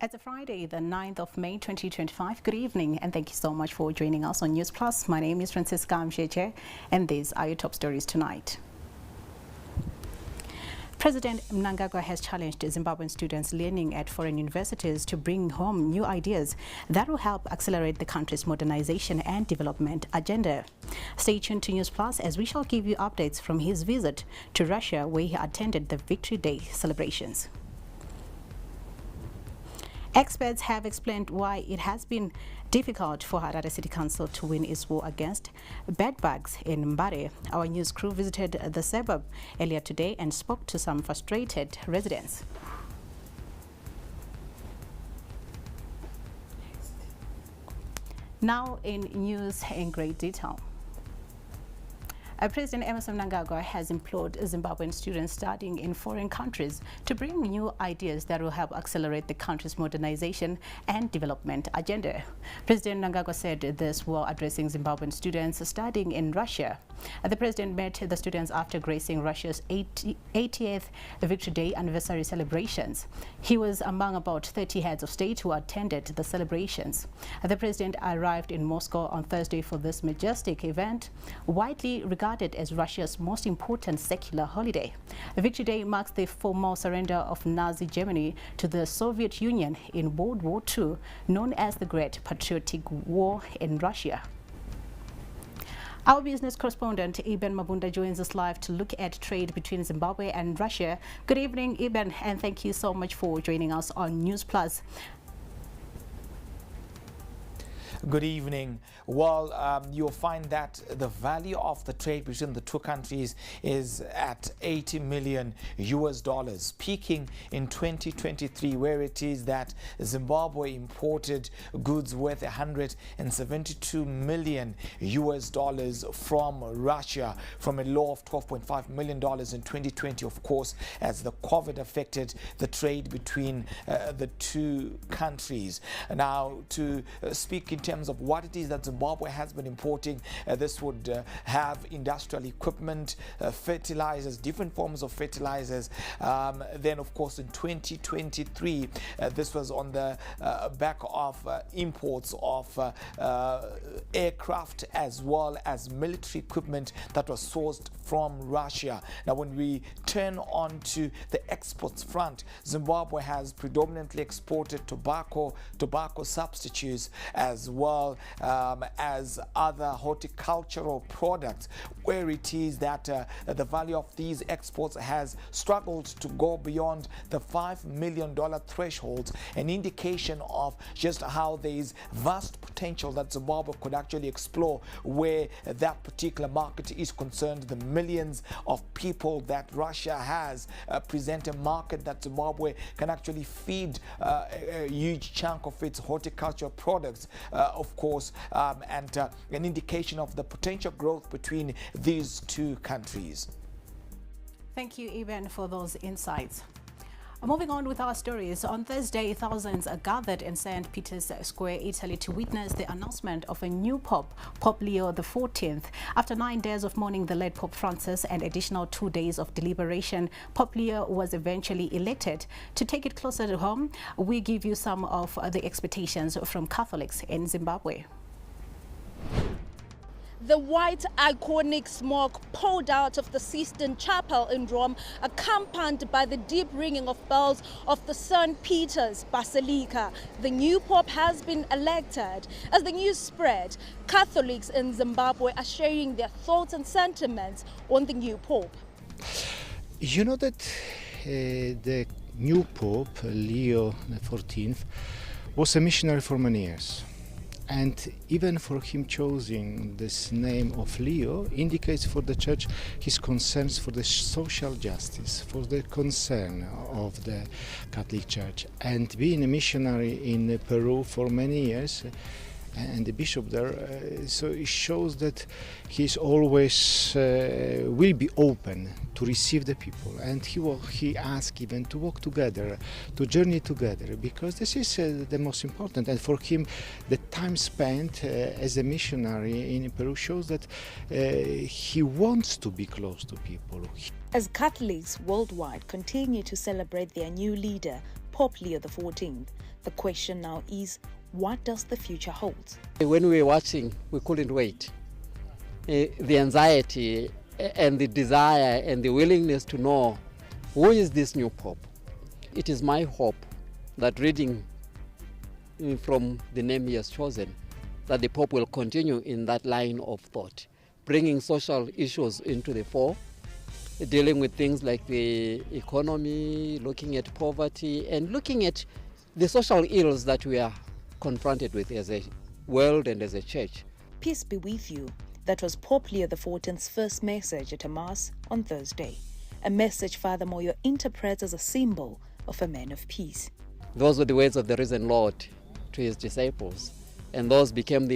It's a Friday, the 9th of May 2025. Good evening and thank you so much for joining us on Newsplus. My name is Francisca Msheche and these are your top stories tonight. President Mnangagwa has challenged Zimbabwean students learning at foreign universities to bring home new ideas that will help accelerate the country's modernization and development agenda. Stay tuned to Newsplus as we shall give you updates from his visit to Russia, where he attended the Victory Day celebrations. Experts have explained why it has been difficult for Harare City Council to win its war against bedbugs in Mbare. Our news crew visited the suburb earlier today and spoke to some frustrated residents. Now in news in great detail. President Emerson Mnangagwa has implored Zimbabwean students studying in foreign countries to bring new ideas that will help accelerate the country's modernization and development agenda. President Mnangagwa said this while addressing Zimbabwean students studying in Russia. The president met the students after gracing Russia's 80th Victory Day anniversary celebrations. He was among about 30 heads of state who attended the celebrations. The president arrived in Moscow on Thursday for this majestic event, widely regarded as Russia's most important secular holiday. Victory Day marks the formal surrender of Nazi Germany to the Soviet Union in World War II, known as the Great Patriotic War in Russia. Our business correspondent Eben Mabunda joins us live to look at trade between Zimbabwe and Russia. Good evening, Eben, and thank you so much for joining us on Newsplus. Good evening. Well, you'll find that the value of the trade between the two countries is at $80 million, peaking in 2023, where it is that Zimbabwe imported goods worth $172 million from Russia, from a low of $12.5 million in 2020, of course, as the COVID affected the trade between the two countries. Now, to speak in terms of what it is that Zimbabwe has been importing, this would have industrial equipment, fertilizers, different forms of fertilizers. Then, of course, in 2023, this was on the back of imports of aircraft as well as military equipment that was sourced from Russia. Now, when we turn on to the exports front, Zimbabwe has predominantly exported tobacco substitutes, as well as other horticultural products, where it is that the value of these exports has struggled to go beyond the $5 million threshold, an indication of just how there is vast potential that Zimbabwe could actually explore where that particular market is concerned. The millions of people that Russia has present a market that Zimbabwe can actually feed a huge chunk of its horticultural products, of course, and an indication of the potential growth between these two countries. Thank you, Eben, for those insights. Moving on with our stories, on Thursday, thousands are gathered in St. Peter's Square, Italy, to witness the announcement of a new Pope, Pope Leo XIV. After 9 days of mourning the late Pope Francis and additional 2 days of deliberation, Pope Leo was eventually elected. To take it closer to home, we give you some of the expectations from Catholics in Zimbabwe. The white iconic smoke poured out of the Sistine Chapel in Rome, accompanied by the deep ringing of bells of the St. Peter's Basilica. The new Pope has been elected. As the news spread, Catholics in Zimbabwe are sharing their thoughts and sentiments on the new Pope. You know that the new Pope, Leo XIV, was a missionary for many years. And even for him choosing this name of Leo indicates for the church his concerns for the social justice, for the concern of the Catholic Church. And being a missionary in Peru for many years, and the bishop there, so it shows that he's always will be open to receive the people, and he asked even to walk together, to journey together, because this is the most important. And for him, the time spent as a missionary in Peru shows that he wants to be close to people. As Catholics worldwide continue to celebrate their new leader, Pope Leo XIV, The question now is, what does the future hold? When we were watching, we couldn't wait. The anxiety and the desire and the willingness to know who is this new Pope. It is my hope that reading from the name he has chosen, that the Pope will continue in that line of thought, bringing social issues into the fore, dealing with things like the economy, looking at poverty, and looking at the social ills that we are confronted with as a world and as a church. Peace be with you. That was Pope Leo XIV's first message at a Mass on Thursday. A message Father Moyo interprets as a symbol of a man of peace. Those were the words of the risen Lord to his disciples, and those became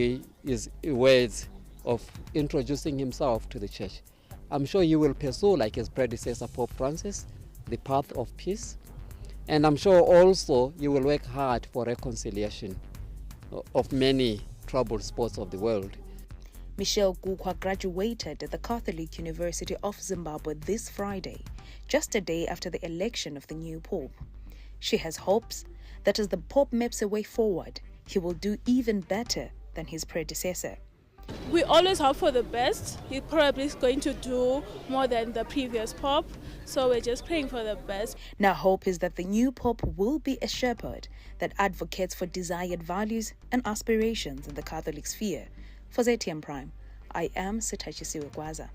his words of introducing himself to the church. I'm sure you will pursue, like his predecessor Pope Francis, the path of peace, and I'm sure also you will work hard for reconciliation of many troubled spots of the world. Michelle Gukwa graduated at the Catholic University of Zimbabwe this Friday, just a day after the election of the new Pope. She has hopes that as the Pope maps a way forward, he will do even better than his predecessor. We always hope for the best. He probably is going to do more than the previous Pope, so we're just praying for the best. Now hope is that the new Pope will be a shepherd that advocates for desired values and aspirations in the Catholic sphere. For ZTM Prime, I am Sitachisiwe Gwaza.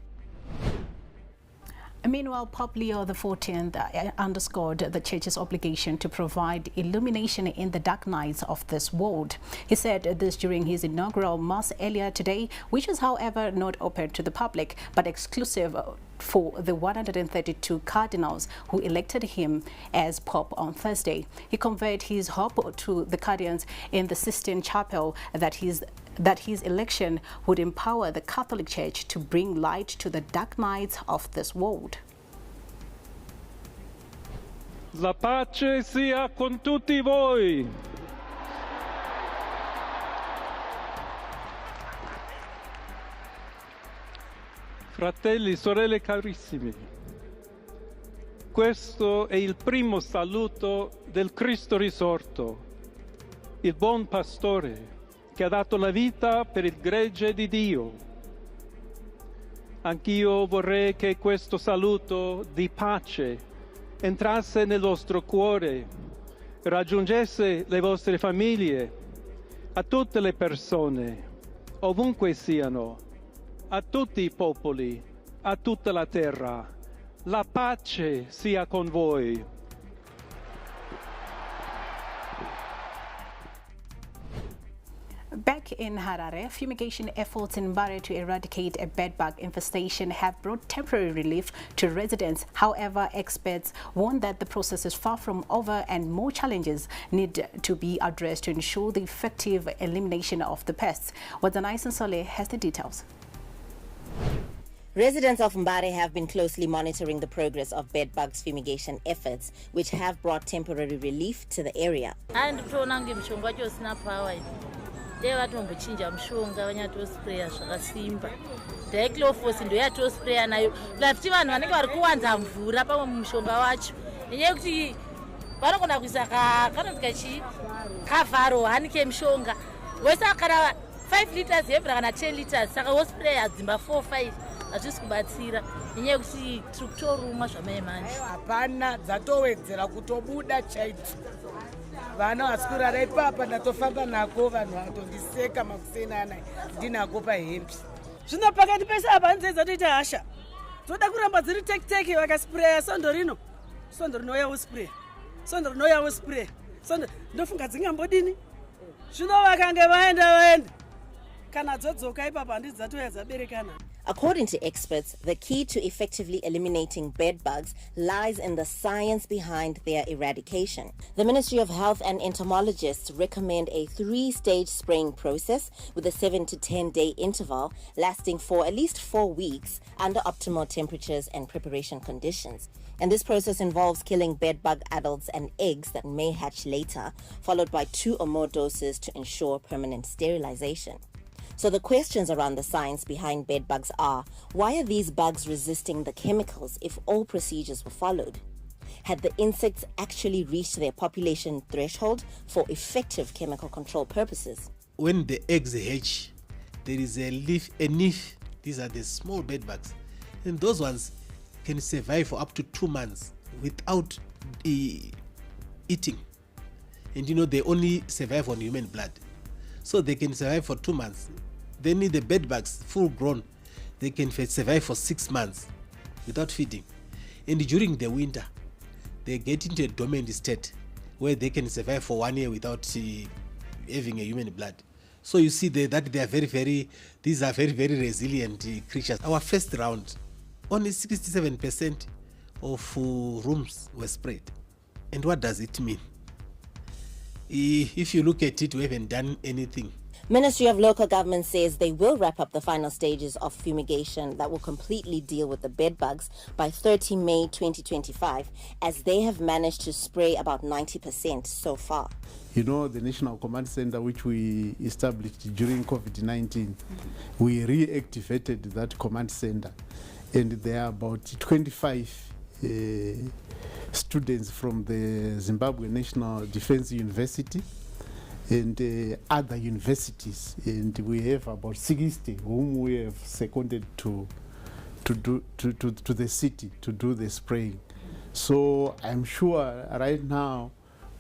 Meanwhile, Pope Leo XIV underscored the Church's obligation to provide illumination in the dark nights of this world. He said this during his inaugural Mass earlier today, which is, however, not open to the public, but exclusive for the 132 cardinals who elected him as Pope on Thursday. He conveyed his hope to the cardinals in the Sistine Chapel that his election would empower the Catholic Church to bring light to the dark nights of this world. La pace sia con tutti voi. Fratelli, sorelle carissimi, questo è il primo saluto del Cristo risorto, il buon pastore che ha dato la vita per il gregge di Dio. Anch'io vorrei che questo saluto di pace entrasse nel vostro cuore, raggiungesse le vostre famiglie, a tutte le persone, ovunque siano, a tutti i popoli, a tutta la terra. La pace sia con voi. Back in Harare, fumigation efforts in Mbare to eradicate a bedbug infestation have brought temporary relief to residents. However, experts warn that the process is far from over and more challenges need to be addressed to ensure the effective elimination of the pests. Wadzanai Sole has the details. Residents of Mbare have been closely monitoring the progress of bedbugs fumigation efforts, which have brought temporary relief to the area. Vatombuchinja mushonga vanyatospreya zvakasimba daiclofos ndo yatospreya nayo lafiti vanhu vanenge vari kuwanza mvura pamwe mushonga wacho nenyaya yekuti vanogona kuisa kanonzika chii kavharo 1 kemushonga wose kana 5 liters yemvura kana 10 liters saka wospreya dzimba 4-5 hazvisi kubatsira nenyaya yekuti tiri kutorumwa zvamaimanje hapana dzatowedzera kutobuda chaito vana vasikurara ipapa ndatofamba nako vanhu vatondiseka makuseni anaya ndinako pahembi zvino pakati pese apa nzedza toita hasha toda kuramba dziri tekiteki vakaspreya sondo rinouya wospreya sondo rinouya wospreya sondo ndofunga dzingambodini zvino vakange vaenda kana dzodzoka ipapa handiti dzatouya dzaberekana. According to experts, the key to effectively eliminating bed bugs lies in the science behind their eradication. The Ministry of Health and entomologists recommend a 3-stage spraying process with a 7 to 10 day interval lasting for at least 4 weeks under optimal temperatures and preparation conditions. And this process involves killing bed bug adults and eggs that may hatch later, followed by 2 or more doses to ensure permanent sterilization. So the questions around the science behind bed bugs are, why are these bugs resisting the chemicals if all procedures were followed? Had the insects actually reached their population threshold for effective chemical control purposes? When the eggs hatch, there is a nymph. These are the small bedbugs, and those ones can survive for up to 2 months without eating. And you know, they only survive on human blood, so they can survive for 2 months. Then the bedbugs, full grown, they can survive for 6 months without feeding. And during the winter, they get into a dormant state where they can survive for 1 year without having a human blood. So you see that they are these are very, very resilient creatures. Our first round, only 67% of rooms were sprayed. And what does it mean? If you look at it, we haven't done anything. Ministry of Local Government says they will wrap up the final stages of fumigation that will completely deal with the bedbugs by 30 May 2025, as they have managed to spray about 90% so far. You know, the National Command Center, which we established during COVID-19, we reactivated that command center, and there are about 25 students from the Zimbabwe National Defense University and other universities, and we have about 60 whom we have seconded to the city to do the spraying. So I'm sure right now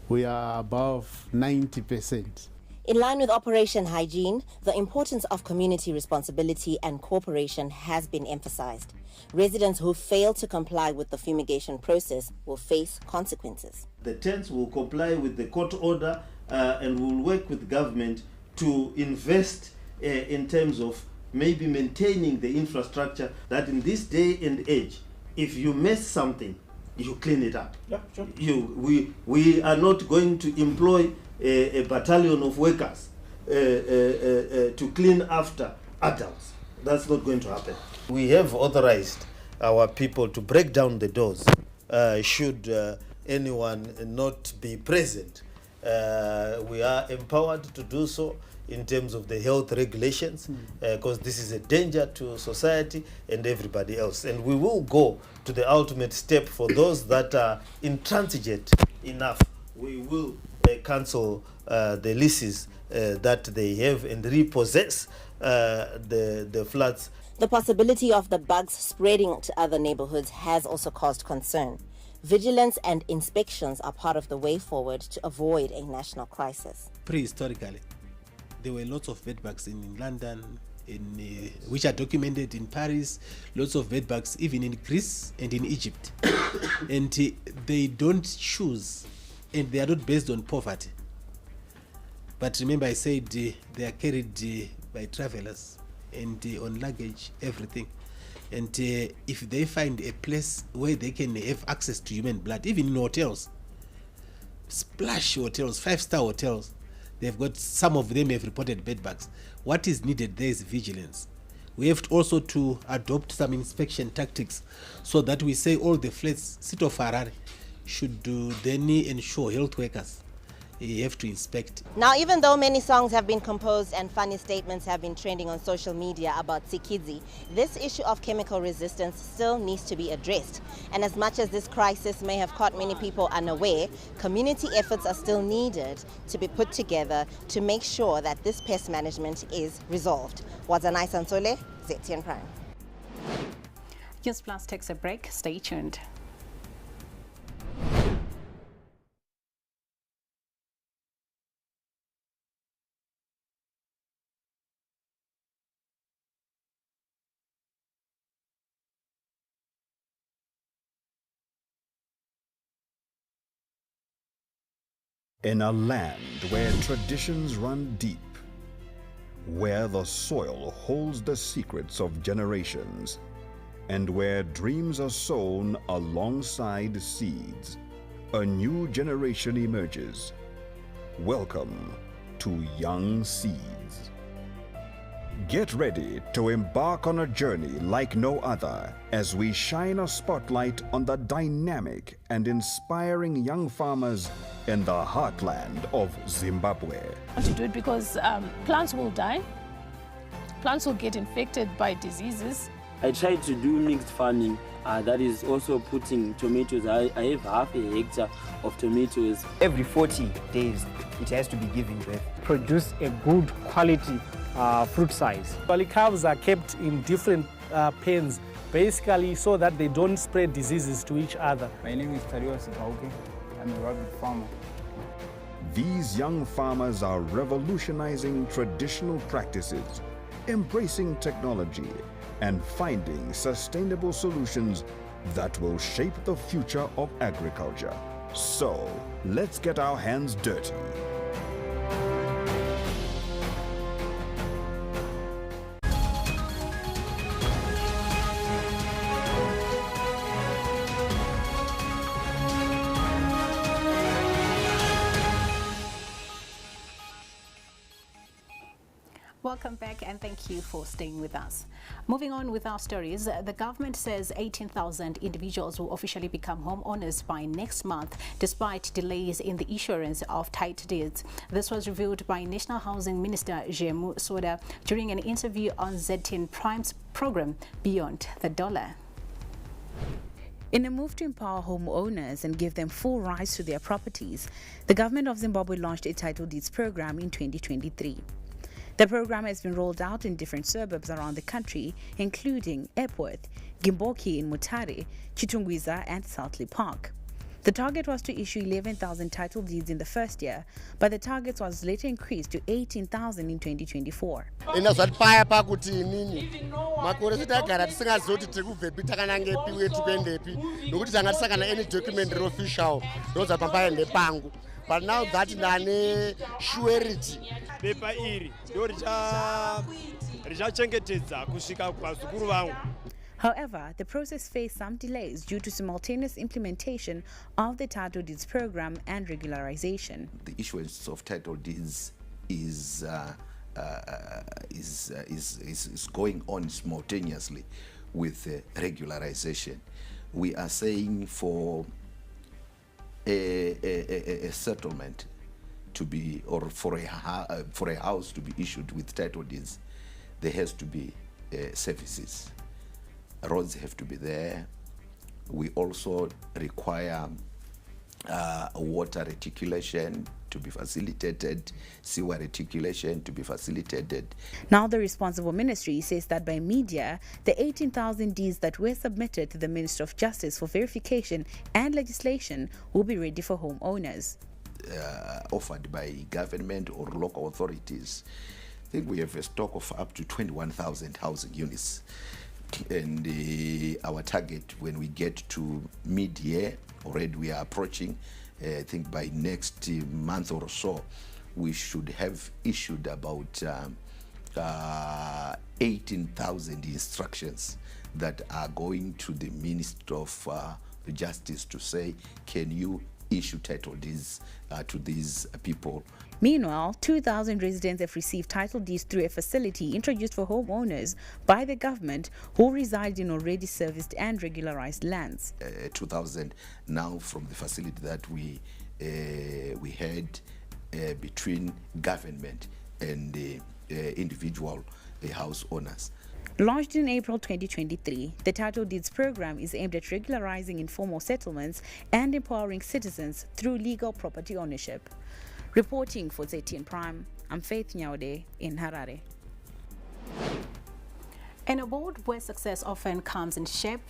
we are above 90%. In line with Operation Hygiene, the importance of community responsibility and cooperation has been emphasized. Residents who fail to comply with the fumigation process will face consequences. The tents will comply with the court order and will work with government to invest in terms of maybe maintaining the infrastructure that in this day and age, if you mess something, you clean it up. Yeah, sure. We are not going to employ a battalion of workers to clean after adults. That's not going to happen. We have authorized our people to break down the doors should anyone not be present. We are empowered to do so in terms of the health regulations, because this is a danger to society and everybody else. And we will go to the ultimate step for those that are intransigent enough. We will cancel the leases that they have and repossess the flats. The possibility of the bugs spreading to other neighborhoods has also caused concern. Vigilance and inspections are part of the way forward to avoid a national crisis. Prehistorically, there were lots of bedbugs in London, which are documented in Paris, lots of bedbugs even in Greece and in Egypt. And they don't choose, and they are not based on poverty. But remember, I said they are carried by travelers and on luggage, everything. And if they find a place where they can have access to human blood, even in hotels, splash hotels, 5-star hotels, they've got, some of them have reported bedbugs. What is needed there is vigilance. We have also to adopt some inspection tactics so that we say all the flats, City of Harare, should then ensure health workers you have to inspect. Now, even though many songs have been composed and funny statements have been trending on social media about Tsikidzi, this issue of chemical resistance still needs to be addressed. And as much as this crisis may have caught many people unaware, community efforts are still needed to be put together to make sure that this pest management is resolved. Wazanai Sansole, ZTN Prime. Newsplus takes a break. Stay tuned. In a land where traditions run deep, where the soil holds the secrets of generations, and where dreams are sown alongside seeds, a new generation emerges. Welcome to Young Seeds. Get ready to embark on a journey like no other as we shine a spotlight on the dynamic and inspiring young farmers in the heartland of Zimbabwe. I want to do it because plants will die, plants will get infected by diseases. I tried to do mixed farming that is also putting tomatoes. I have half a hectare of tomatoes. Every 40 days, it has to be giving birth. Produce a good quality fruit size. Calves are kept in different pens, basically so that they don't spread diseases to each other. My name is Tarios Bauke. I'm a rabbit farmer. These young farmers are revolutionizing traditional practices, embracing technology, and finding sustainable solutions that will shape the future of agriculture. So, let's get our hands dirty. Welcome back and thank you for staying with us. Moving on with our stories, the government says 18,000 individuals will officially become homeowners by next month, despite delays in the issuance of title deeds. This was revealed by National Housing Minister Jemu Soda during an interview on ZTN Prime's program Beyond the Dollar. In a move to empower homeowners and give them full rights to their properties, the government of Zimbabwe launched a title deeds program in 2023. The program has been rolled out in different suburbs around the country, including Epworth, Gimboki in Mutare, Chitungwiza and Southly Park. The target was to issue 11,000 title deeds in the first year, but the target was later increased to 18,000 in 2024. But now that nane surety paper iri richachengetedza kusvika kwazukuru vangu. However, the process faced some delays due to simultaneous implementation of the title deeds program and regularization. The issuance of title deeds is going on simultaneously with regularization. We are saying for a settlement to be, or for a house to be issued with title deeds, there has to be services. Roads have to be there. We also require water reticulation to be facilitated, sewer reticulation to be facilitated. Now the responsible ministry says that by mid-year, the 18,000 deeds that were submitted to the Minister of Justice for verification and legislation will be ready for homeowners. Offered by government or local authorities. I think we have a stock of up to 21,000 housing units. And our target when we get to mid-year, already we are approaching, I think by next month or so, we should have issued about 18,000 instructions that are going to the Minister of Justice to say, can you issue title deeds to these people? Meanwhile, 2,000 residents have received title deeds through a facility introduced for homeowners by the government who reside in already serviced and regularized lands. 2,000 now from the facility that we had between government and individual house owners. Launched in April 2023, the Title Deeds program is aimed at regularizing informal settlements and empowering citizens through legal property ownership. Reporting for ZTN Prime, I'm Faith Nyaude in Harare. In a world where success often comes in shape,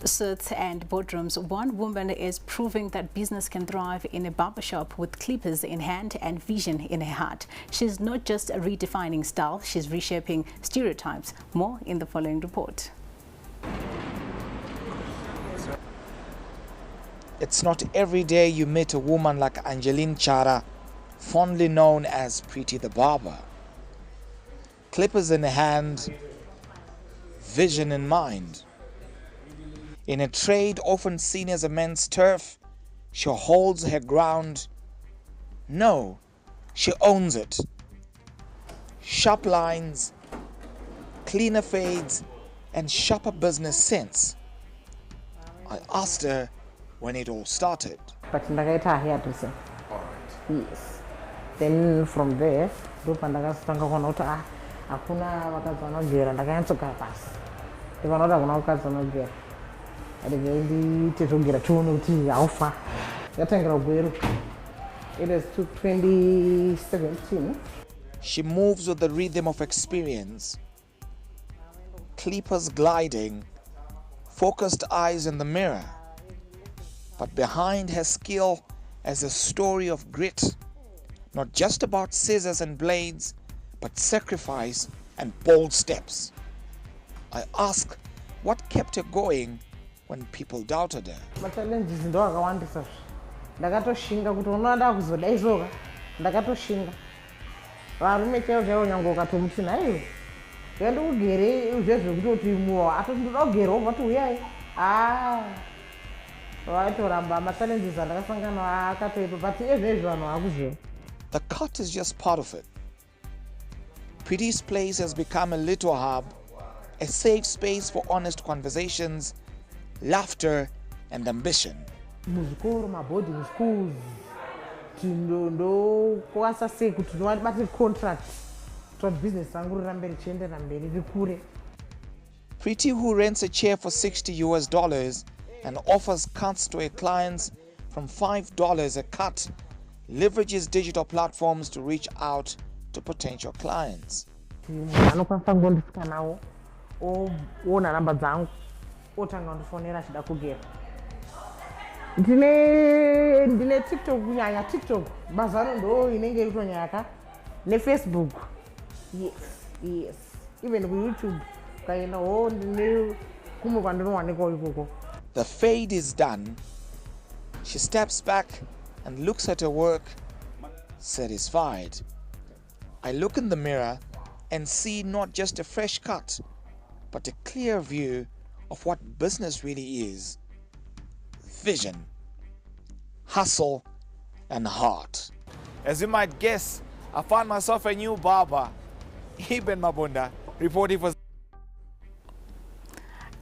suits and boardrooms, one woman is proving that business can thrive in a barbershop with clippers in hand and vision in her heart. She's not just redefining style, she's reshaping stereotypes. More in the following report. It's not every day you meet a woman like Angeline Chara, fondly known as Pretty the Barber. Clippers in hand, vision in mind. In a trade often seen as a man's turf, she holds her ground. No, she owns it. Sharp lines, cleaner fades, and sharper business sense. I asked her when it all started. But ndakaita hairdresser. Yes. Then from there, ndopandakatanga kuona kuti hakuna vakadzi vanogera, ndakanyatsoga pasi. Ndikaona kuti hakuna vakadzi vanogera. nditezogera tione kuti haufa yatangira kugweruka. It is 2017. She moves with the rhythm of experience, clippers gliding, focused eyes in the mirror. But behind her skill is a story of grit, not just about scissors and blades, but sacrifice and bold steps. I ask what kept her going when people doubted her. Machallenges ndo akawandisa. Ndakatoshinga kuti unoda kuzodaizoka. Ndakatoshinga. Varume chaiwo nyango ukatomuchina hayi. Yenda ugere uzvezve kuti muwa atondira ugere obva kuti uyai. Waitoramba machallenges andakasangana akatoipa but ezvezvo vanhu vakuziva. The cut is just part of it. Pretty's place has become a little hub, a safe space for honest conversations, laughter, and ambition. Muzvikoro, boarding schools, ndo kwasa sei kuti ndibate contract to business rangu rirambe richiendera mberi rikure. Pretty, who rents a chair for $60 and offers cuts to her clients from $5 a cut, leverages digital platforms to reach out to potential clients. Anokwanisa kungondisika nawo oona namba dzangu otanga kundifonera achida kugera. Ndine TikTok kunyanya TikTok mazano ndo inenge irikutonyaka neFacebook. Yes. Even kuYouTube kaenda ndine kumwe kwandinowanikwa ikoko. The fade is done. She steps back and looks at her work, satisfied. I look in the mirror and see not just a fresh cut, but a clear view of what business really is. Vision, hustle, and heart. As you might guess, I found myself a new barber, Ibn Mabunda, reporting for...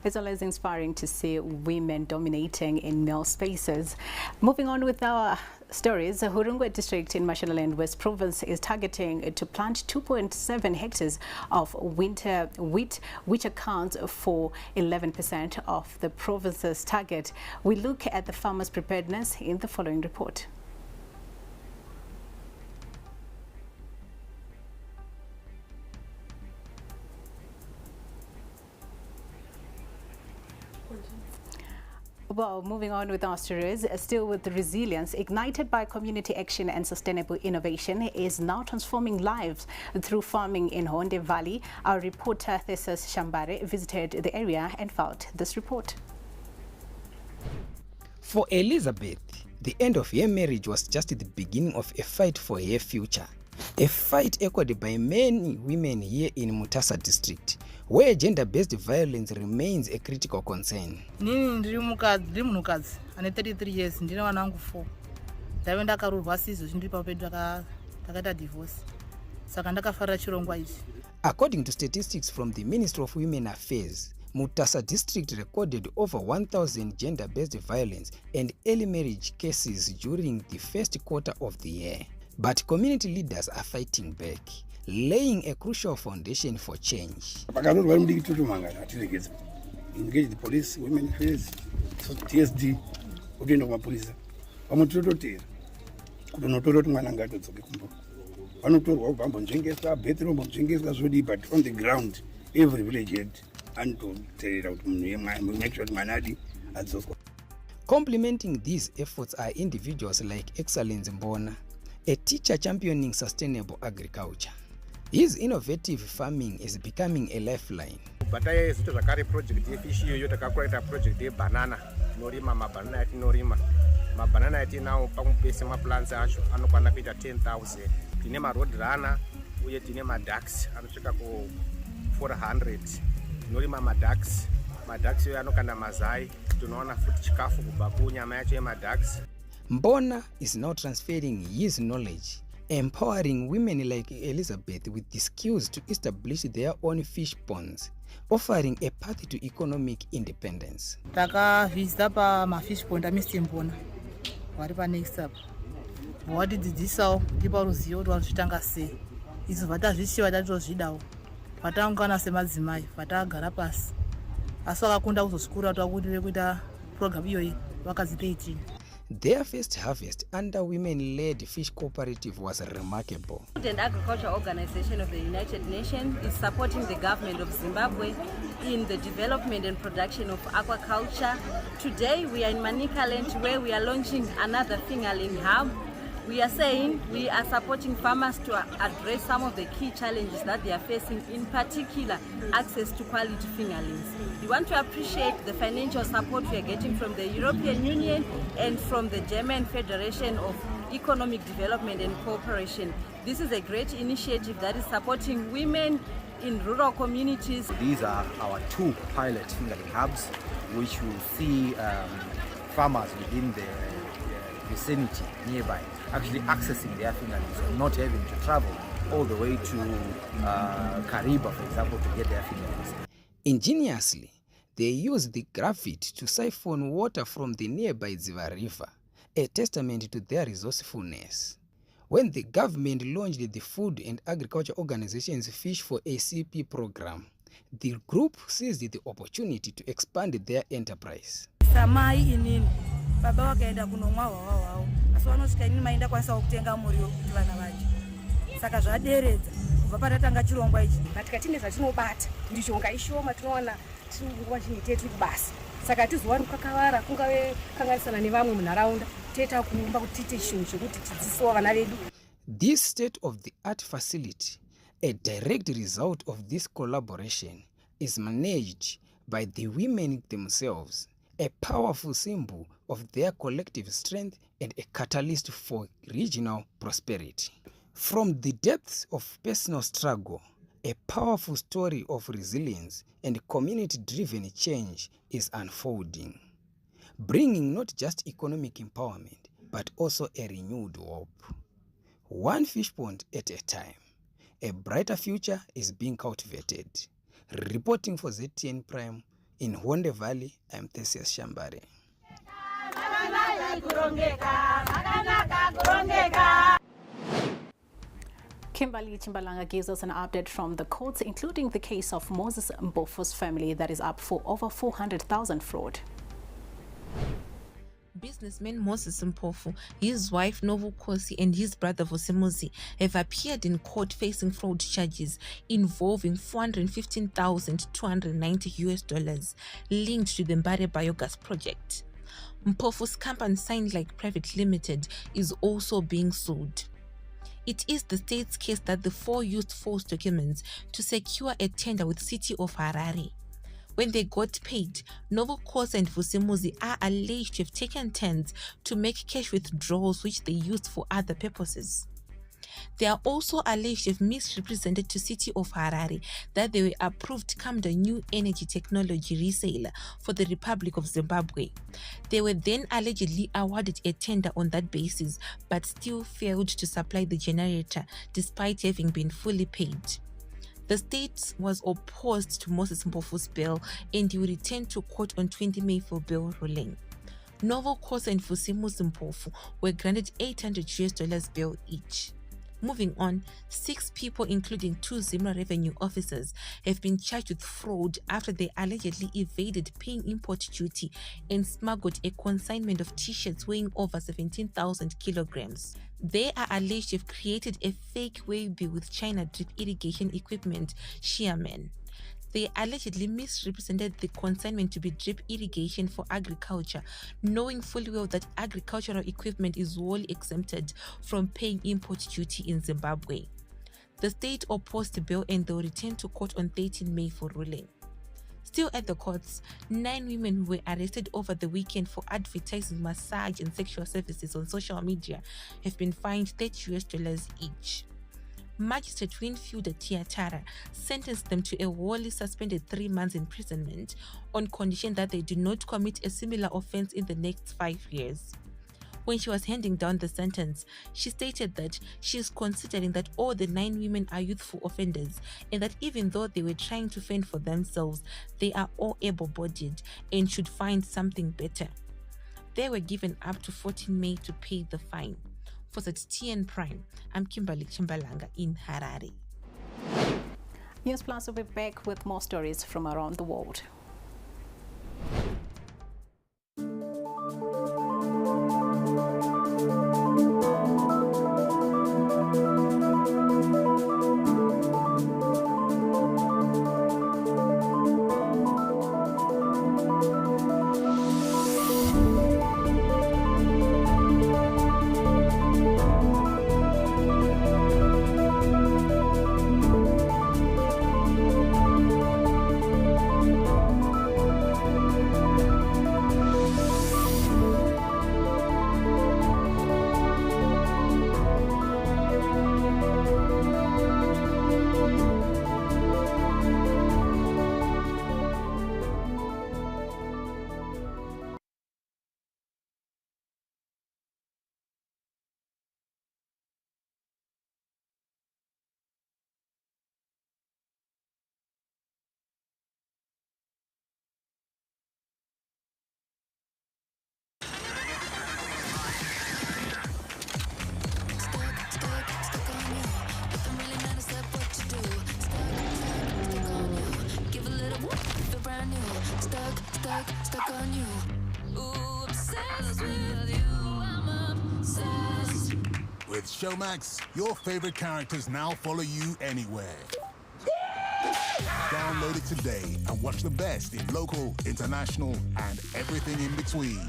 It's always inspiring to see women dominating in male spaces. Moving on with our stories, Hurungwe district in Mashonaland West Province is targeting to plant 2.7 hectares of winter wheat, which accounts for 11% of the province's target. We look at the farmers' preparedness in the following report. Well, moving on with our stories, still with the resilience ignited by community action and sustainable innovation is now transforming lives through farming in Honde Valley. Our reporter Thesis Shambare visited the area and filed this report. For Elizabeth, the end of her marriage was just the beginning of a fight for her future. A fight echoed by many women here in Mutasa district, where gender-based violence remains a critical concern. Nini ndiri munhukadzi ane 33 years ndine vana vangu 4. Ndaive ndakarurwa sizvo chindiri papedu takaita divorce. Saka ndakafarira chirongwa ichi. According to statistics from the Ministry of Women Affairs, Mutasa district recorded over 1,000 gender-based violence and early marriage cases during the first quarter of the year. But community leaders are fighting back, laying a crucial foundation for change. Engage the police, women affairs, TSD, ukienda kwa polisi. Wamutototera. Kunotoroti mwana ngatodzoke kumba. Vanotorwa kubamba njengesa, bethro njengesa zodi, but on the ground every village had antoterera kuti munhu make sure mwanadi adzoswa. Complementing these efforts are individuals like Excellence Mbona, a teacher championing sustainable agriculture. His innovative farming is becoming a lifeline. Bataya zito zakare project yefish iyo takakureta project ye banana tinorima mabanana yatinorima mabanana yatinao pamupese maplants acho anokwana kuita 10,000 tine maroad runner uye tine maducks anosvika ku 400 tinorima maducks iyo anokanda mazai tunoona futi chikafu kubva kunyama yacho yemaducks. Mbona is now transferring his knowledge, empowering women like Elizabeth with the skills to establish their own fish ponds, offering a path to economic independence. Takavhizita pamafish pond aMr Mbona vari panext up vatidzidzisawo tipa ruzivo kuti vanozvitanga sei. Izvo vatazvishiva tatozvidawo vatangana semadzimai vatagara pasi asi vakakunda kuzosukura kuti vakudive kuita program iyoyi vakadzi 13. Their first harvest under women-led fish cooperative was remarkable. Food and Agriculture Organization of the United Nations is supporting the government of Zimbabwe in the development and production of aquaculture. Today we are in Manicaland where we are launching another fingerling hub. We are saying we are supporting farmers to address some of the key challenges that they are facing, in particular access to quality fingerlings. We want to appreciate the financial support we are getting from the European Union and from the German Federation of Economic Development and Cooperation. This is a great initiative that is supporting women in rural communities. These are our 2 pilot fingerling hubs, which will see farmers within the vicinity nearby actually accessing their fingerlings and not having to travel all the way to Kariba, for example, to get their fingerlings. Ingeniously, they use the graphite to siphon water from the nearby Ziva River, a testament to their resourcefulness. When the government launched the Food and Agriculture Organization's Fish for ACP program, the group seized the opportunity to expand their enterprise. Samai inini baba wakaenda kunomwa wawawo asi vanosvika inini mainda kwanisa kutenga muriwo kuti vana vaje saka zvaderedza kubva patatanga chirongwa ichi katika tine zvatinobata mishonga ishoma tinoona nguva zhinji tetu basa saka tizowani kakavara kungave kanganisana nevamwe munharaunda toita kuumba kuti tiite chinhu chokuti tidzisewo vana vedu. This state-of-the-art facility, a direct result of this collaboration, is managed by the women themselves, a powerful symbol of their collective strength and a catalyst for regional prosperity. From the depths of personal struggle, a powerful story of resilience and community-driven change is unfolding, bringing not just economic empowerment, but also a renewed hope. One fish pond at a time, a brighter future is being cultivated. Reporting for ZTN Prime in Honde Valley, I'm Theseus Shambare. Kimberly Chimbalanga gives us an update from the courts, including the case of Moses Mbofo's family that is up for over 400,000 fraud. Businessman Moses Mpofu, his wife Novu Kosi, and his brother Vusimuzi have appeared in court facing fraud charges involving $415,290 linked to the Mbare Biogas project. Mpofu's company, Signed Like Private Limited, is also being sued. It is the state's case that the 4 used false documents to secure a tender with City of Harare. When they got paid, Novo Kosi and Vusimuzi are alleged to have taken turns to make cash withdrawals which they used for other purposes. They are also alleged to have misrepresented to City of Harare that they were approved Camden New Energy Technology reseller for the Republic of Zimbabwe. They were then allegedly awarded a tender on that basis, but still failed to supply the generator despite having been fully paid. The state was opposed to Moses Mpofu's bail and he will return to court on 20 May for bail ruling. Novo Kosi and Vusimuzi Mpofu were granted $800 bail each. Moving on, 6 people, including 2 Zimra revenue officers, have been charged with fraud after they allegedly evaded paying import duty and smuggled a consignment of t-shirts weighing over 17,000 kilograms. They are alleged to have created a fake Weibi with China drip irrigation equipment, Xiamen. They allegedly misrepresented the consignment to be drip irrigation for agriculture, knowing fully well that agricultural equipment is wholly exempted from paying import duty in Zimbabwe. The state opposed the bill and they will return to court on 13 May for ruling. Still at the courts, 9 women who were arrested over the weekend for advertising massage and sexual services on social media have been fined $30 each. Magistrate Winfield Tiatara sentenced them to a wholly suspended 3 months imprisonment on condition that they do not commit a similar offense in the next 5 years. When she was handing down the sentence, she stated that she is considering that all the 9 women are youthful offenders and that even though they were trying to fend for themselves, they are all able-bodied and should find something better. They were given up to 14 May to pay the fine. For ZTN Prime, I'm Kimberly Chimbalanga in Harare. Newsplus will be back with more stories from around the world. stuck on you. Ooh, obsessed with you. I'm obsessed. With Showmax, your favorite characters now follow you anywhere. Download it today and watch the best in local, international, and everything in between.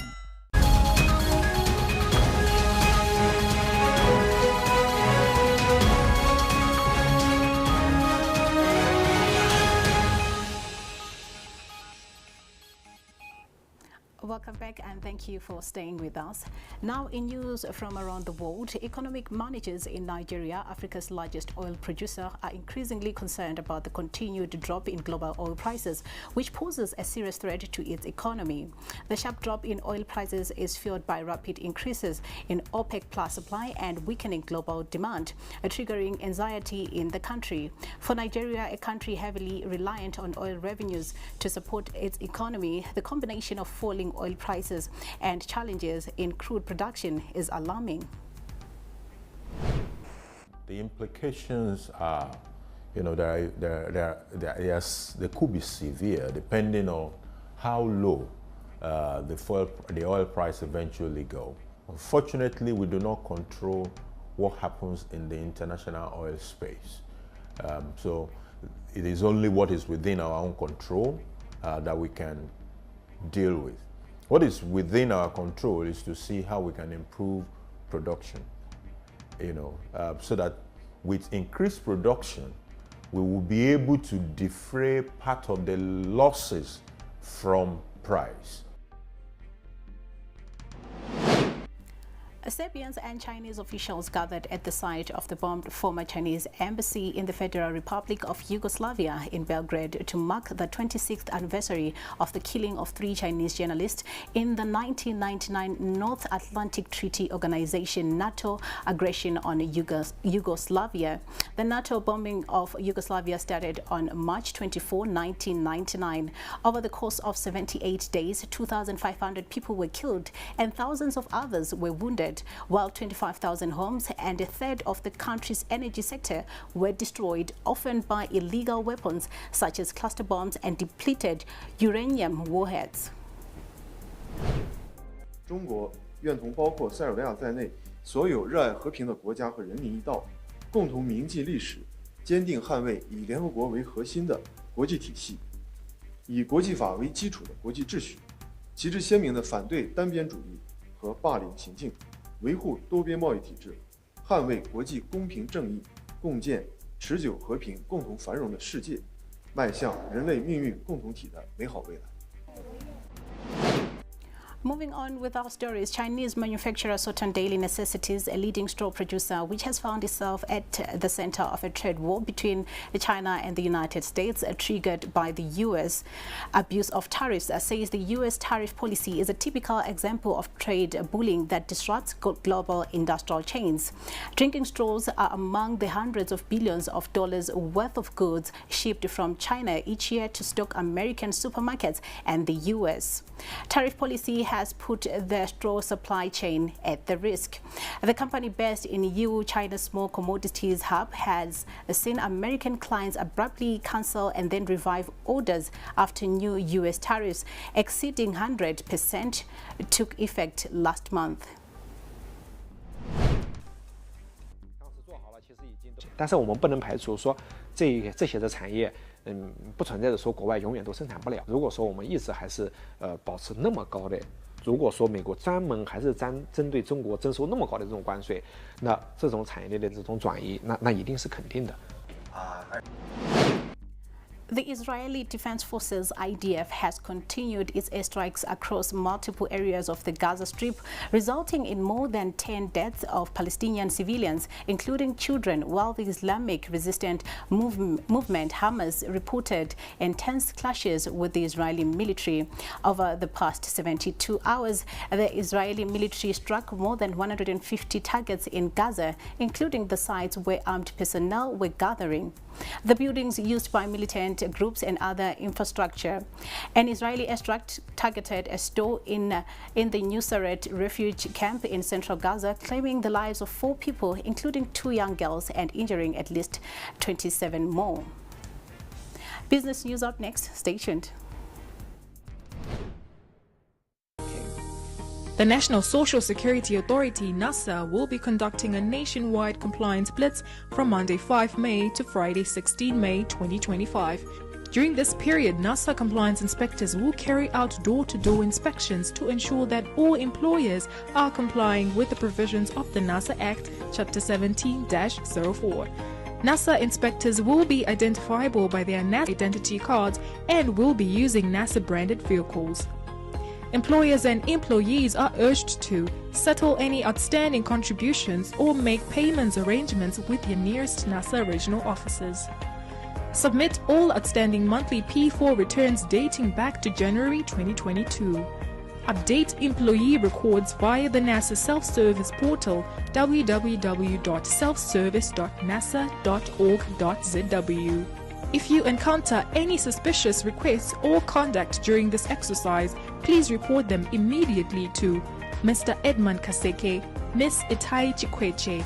Welcome back and thank you for staying with us. Now in news from around the world, economic managers in Nigeria, Africa's largest oil producer, are increasingly concerned about the continued drop in global oil prices, which poses a serious threat to its economy. The sharp drop in oil prices is fueled by rapid increases in OPEC plus supply and weakening global demand, triggering anxiety in the country. For Nigeria, a country heavily reliant on oil revenues to support its economy, the combination of falling oil prices and challenges in crude production is alarming. The implications are, they could be severe depending on how low the oil price eventually go. Unfortunately, we do not control what happens in the international oil space. So it is only what is within our own control that we can deal with. What is within our control is to see how we can improve production, so that with increased production, we will be able to defray part of the losses from price. Serbians and Chinese officials gathered at the site of the bombed former Chinese embassy in the Federal Republic of Yugoslavia in Belgrade to mark the 26th anniversary of the killing of 3 Chinese journalists in the 1999 North Atlantic Treaty Organization NATO aggression on Yugoslavia. The NATO bombing of Yugoslavia started on March 24, 1999. Over the course of 78 days, 2,500 people were killed and thousands of others were wounded, while 25,000 homes and a third of the country's energy sector were destroyed, often by illegal weapons such as cluster bombs and depleted uranium warheads. 中国愿同包括塞尔维亚在内所有热爱和平的国家和人民一道，共同铭记历史，坚定捍卫以联合国为核心的国际体系，以国际法为基础的国际秩序，旗帜鲜明地反对单边主义和霸凌行径，维护多边贸易体制，捍卫国际公平正义，共建持久和平、共同繁荣的世界，迈向人类命运共同体的美好未来。 Moving on with our stories, Chinese manufacturer Soton Daily Necessities, a leading straw producer which has found itself at the center of a trade war between China and the United States, triggered by the U.S. abuse of tariffs, says the U.S. tariff policy is a typical example of trade bullying that disrupts global industrial chains. Drinking straws are among the hundreds of billions of dollars worth of goods shipped from China each year to stock American supermarkets and the U.S. Tariff policy has put the straw supply chain at the risk. The company based in EU, China's small commodities hub, has seen American clients abruptly cancel and then revive orders after new US tariffs exceeding 100% took effect last month. 但是我们不能排除说这些的产业，不存在着说国外永远都生产不了。如果说我们一直还是保持那么高的，如果说美国专门还是针对中国征收那么高的这种关税，那这种产业链的这种转移，那一定是肯定的。The Israeli Defense Forces IDF has continued its airstrikes across multiple areas of the Gaza Strip, resulting in more than 10 deaths of Palestinian civilians, including children, while the Islamic resistance movement Hamas reported intense clashes with the Israeli military. Over the past 72 hours, the Israeli military struck more than 150 targets in Gaza, including the sites where armed personnel were gathering. The buildings used by militant groups and other infrastructure. An Israeli airstrike targeted a store in the Nusayrat refugee camp in central Gaza, claiming the lives of 4 people, including 2 young girls, and injuring at least 27 more. Business news up next. Stay tuned. The National Social Security Authority, NASA, will be conducting a nationwide compliance blitz from Monday 5 May to Friday 16 May 2025. During this period, NASA compliance inspectors will carry out door-to-door inspections to ensure that all employers are complying with the provisions of the NASA Act, Chapter 17-04. NASA inspectors will be identifiable by their NASA identity cards and will be using NASA-branded vehicles. Employers and employees are urged to settle any outstanding contributions or make payments arrangements with your nearest NASA regional offices. Submit all outstanding monthly P4 returns dating back to January 2022. Update employee records via the NASA self-service portal www.selfservice.nasa.org.zw. If you encounter any suspicious requests or conduct during this exercise, please report them immediately to Mr. Edmund Kaseke, Miss Itai Chikweche.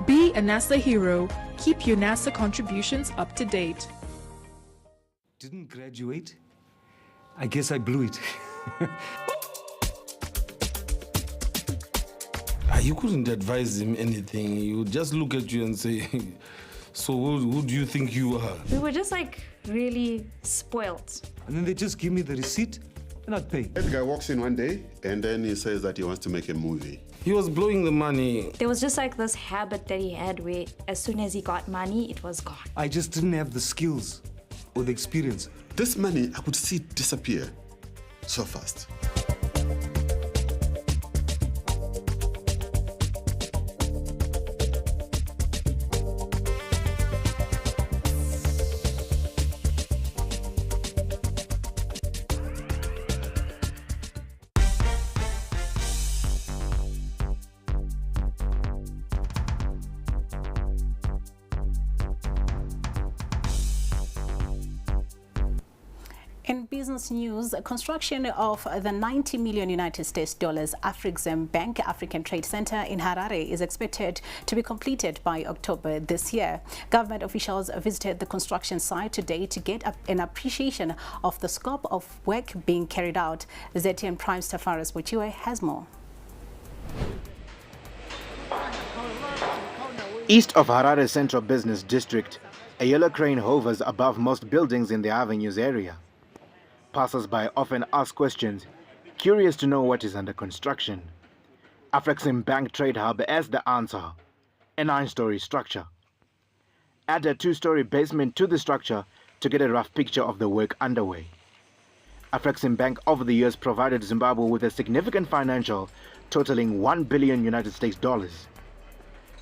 Be a NASA hero. Keep your NASA contributions up to date. Didn't graduate? I guess I blew it. You couldn't advise him anything. He would just look at you and say, so who do you think you are? We were just like really spoilt. And then they just give me the receipt and I'd pay. That guy walks in one day and then he says that he wants to make a movie. He was blowing the money. There was just like this habit that he had where as soon as he got money, it was gone. I just didn't have the skills or the experience. This money, I could see it disappear so fast. In business news, construction of the 90 million United States dollars Afrexim Bank African Trade Center in Harare is expected to be completed by October this year. Government officials visited the construction site today to get an appreciation of the scope of work being carried out. ZTN Prime Tafaris Bochiwe has more. East of Harare's central business district, a yellow crane hovers above most buildings in the avenues area. Passers-by often ask questions, curious to know what is under construction. Afrexim Bank Trade Hub has the answer, a 9-story structure. Add a 2-story basement to the structure to get a rough picture of the work underway. Afrexim Bank over the years provided Zimbabwe with a significant financial totaling $1 billion United States dollars.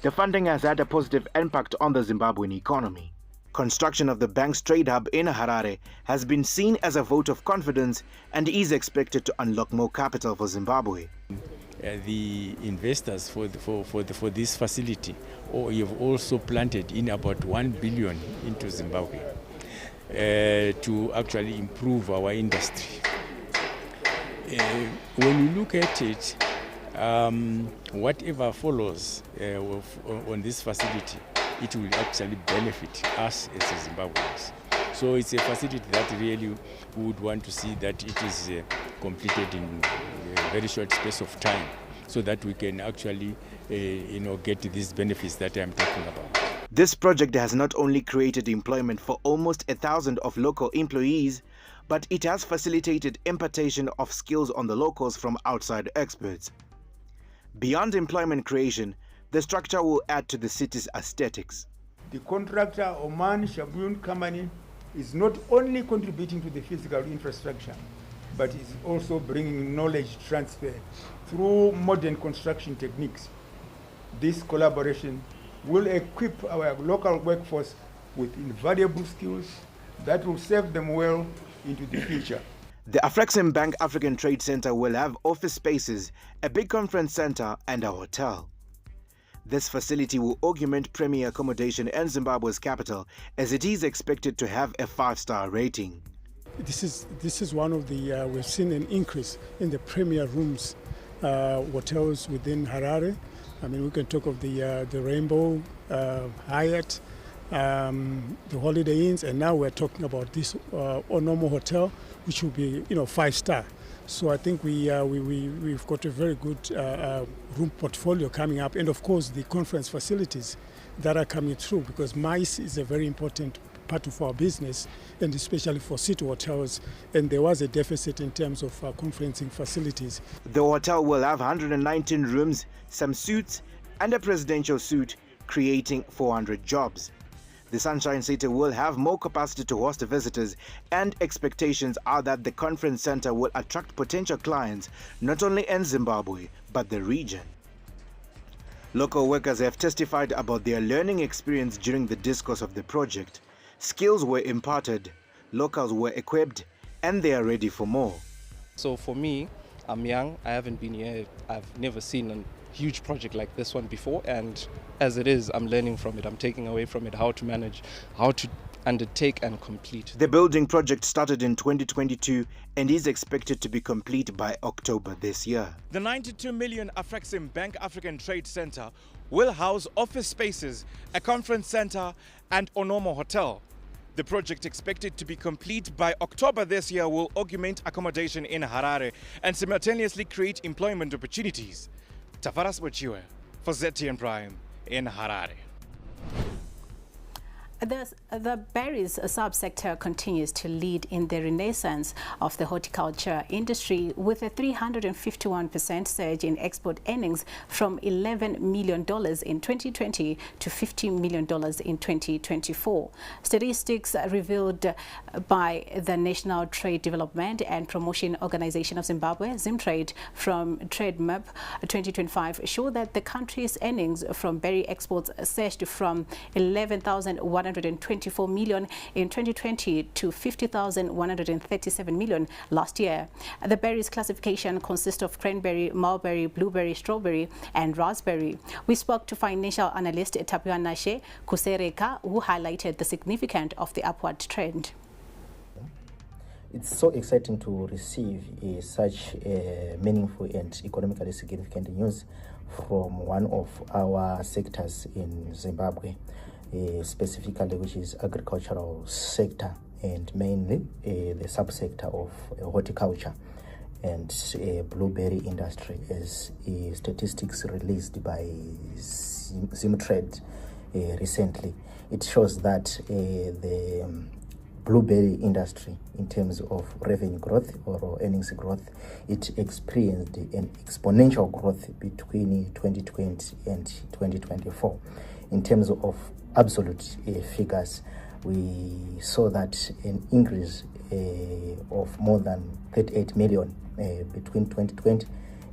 The funding has had a positive impact on the Zimbabwean economy. Construction of the bank's trade hub in Harare has been seen as a vote of confidence and is expected to unlock more capital for Zimbabwe. The investors for this facility have also planted in about 1 billion into Zimbabwe to actually improve our industry. When you look at it, whatever follows on this facility, it will actually benefit us as Zimbabweans. So it's a facility that really would want to see that it is completed in a very short space of time, so that we can actually get these benefits that I'm talking about. This project has not only created employment for almost 1,000 of local employees, but it has facilitated importation of skills on the locals from outside experts. Beyond employment creation, the structure will add to the city's aesthetics. The contractor, Oman Shabun Company, is not only contributing to the physical infrastructure, but is also bringing knowledge transfer through modern construction techniques. This collaboration will equip our local workforce with invaluable skills that will serve them well into the future. The Afrexim Bank African Trade Center will have office spaces, a big conference center, and a hotel. This facility will augment premier accommodation in Zimbabwe's capital, as it is expected to have a 5-star rating. This is one of the, we've seen an increase in the premier rooms, hotels within Harare. I mean, we can talk of the Rainbow, Hyatt, the Holiday Inns, and now we're talking about this Onomo Hotel, which will be, 5-star. So I think we've got a very good room portfolio coming up, and of course the conference facilities that are coming through, because MICE is a very important part of our business, and especially for city hotels, and there was a deficit in terms of conferencing facilities. The hotel will have 119 rooms, some suites, and a presidential suite, creating 400 jobs. The Sunshine City will have more capacity to host visitors, and expectations are that the conference center will attract potential clients not only in Zimbabwe but the region. Local workers have testified about their learning experience during the discourse of the project. Skills were imparted, locals were equipped, and they are ready for more. So for me, I'm young, I haven't been here, I've never seen a huge project like this one before, and as it is, I'm learning from it, I'm taking away from it how to manage, how to undertake and complete. The building project started in 2022 and is expected to be complete by October this year. The 92 million Afrexim Bank African Trade Center will house office spaces, a conference center, and Onomo Hotel. The project, expected to be complete by October this year, will augment accommodation in Harare and simultaneously create employment opportunities. Tavaras Mochiwe for ZTN Prime in Harare. The berries subsector continues to lead in the renaissance of the horticulture industry, with a 351% surge in export earnings from $11 million in 2020 to $50 million in 2024. Statistics revealed by the National Trade Development and Promotion Organization of Zimbabwe, Zimtrade, from TradeMap 2025 show that the country's earnings from berry exports surged from 11,124 million in 2020 to 50,137 million last year. The berries classification consists of cranberry, mulberry, blueberry, strawberry, and raspberry. We spoke to financial analyst Tapiwanashe Kusereka, who highlighted the significance of the upward trend. It's so exciting to receive such meaningful and economically significant news from one of our sectors in Zimbabwe. Specifically, which is agricultural sector, and mainly the subsector of horticulture and blueberry industry, as statistics released by Zimtrade recently. It shows that the blueberry industry, in terms of revenue growth or earnings growth, it experienced an exponential growth between 2020 and 2024. In terms of absolute figures, we saw that an increase of more than 38 million between 2020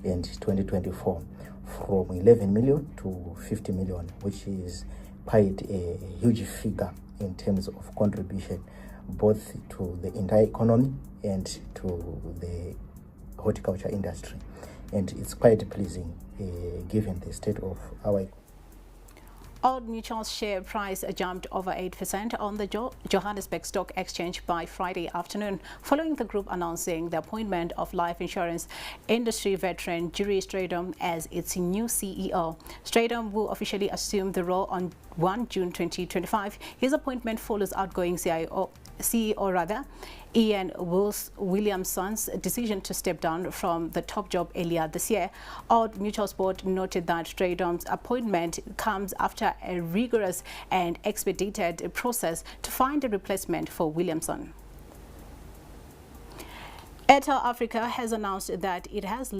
and 2024, from 11 million to 50 million, which is quite a huge figure in terms of contribution both to the entire economy and to the horticulture industry. And it's quite pleasing given the state of our economy. Old Mutual's share price jumped over 8% on the Johannesburg Stock Exchange by Friday afternoon, following the group announcing the appointment of life insurance industry veteran Jurie Strydom as its new CEO. Strydom will officially assume the role on 1 June 2025. His appointment follows outgoing CEO Ian Williamson's decision to step down from the top job earlier this year. Old Mutual's board noted that Strydom's appointment comes after a rigorous and expedited process to find a replacement for Williamson. Airtel Africa has announced that it has